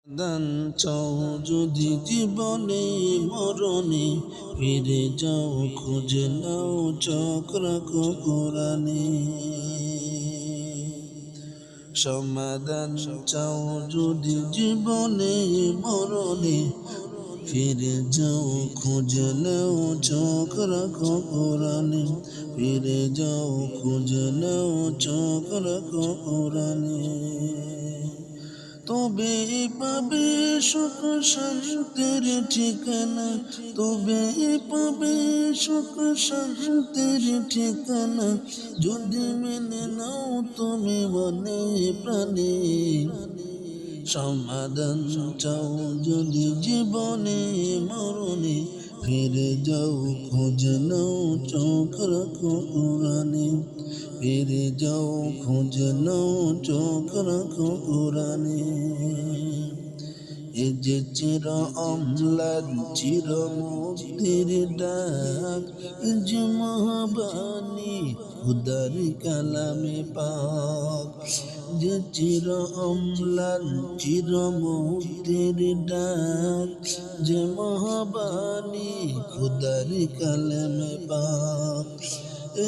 দান চাও যদি জীবনে মরণে, ফিরে যাও খুঁজে নাও চোখ রাখো কোরআনে। সমাধান চাও যদি জীবনে মরণে, ফিরে যাও খুঁজে নাও চোখ রাখো কোরআনে। ফিরে যাও খুঁজে নাও চোখ রাখো কোরআনে। তবে পাবে সুখ শান্তির ঠিকানা, তবে পাবে সুখ শান্তির ঠিকানা, যদি মেনে নাও তুমি মনে প্রাণে। সমাধান চাও যদি জীবনে মরণে, ফিরে যাও খুঁজে নাও চোখ রাখো কোরআনে। ফিরে যাও খুঁজে নাও চোখ রাখো কোরআনে। এ যে চির অম্লান চির মুক্তির ডাক, এ যে মহাবাণী খুদার কালামে পাক। যে চির অম্লান চির মুক্তির ডাক, যে মহাবাণী খুদার কালামে পাক।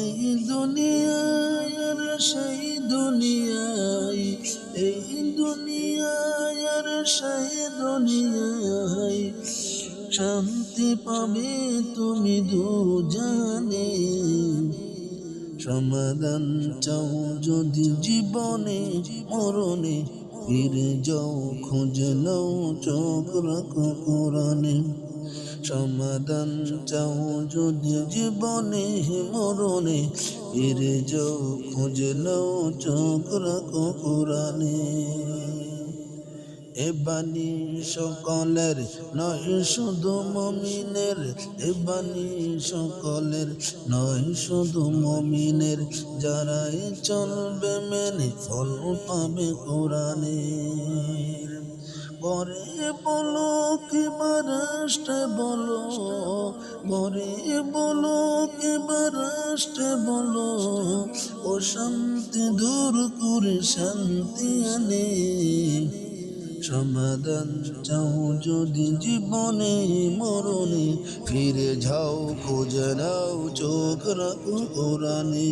এই দুনিয়ায় আর সেই দুনিয়ায়, এই দুনিয়ায় আর সেই দুনিয়ায়, শান্তি পাবে তুমি দুজানে। সমাধান চাও যদি জীবনে মরণে, ফিরে যাও খুঁজে নাও চোখ রাখো কোরআনে। সমাধান চাও যদি জীবনে মরণে, ফিরে যাও খুঁজে নাও চোখ রাখো কোরআনে। এ বাণী সকলের নয় শুধু মুমিনের, এ বাণী সকলের নয় শুধু মুমিনের, যারাই চলবে মেনে ফল পাবে কোরআনের। ঘরে বলো কিংবা রাষ্ট্রে বলো, ঘরে বলো কিংবা রাষ্ট্রে বলো, অশান্তি দূর করে শান্তি আনে। সমাধান চাও যদি জীবনে মরণে, ফিরে যাও খুঁজে নাও চোখ রাখো কোরআনে।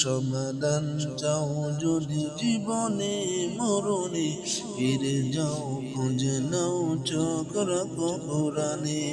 সমাধান চাও যদি জীবনে মরণে, ফিরে যাও খুঁজে নাও চোখ রাখো কোরআনে।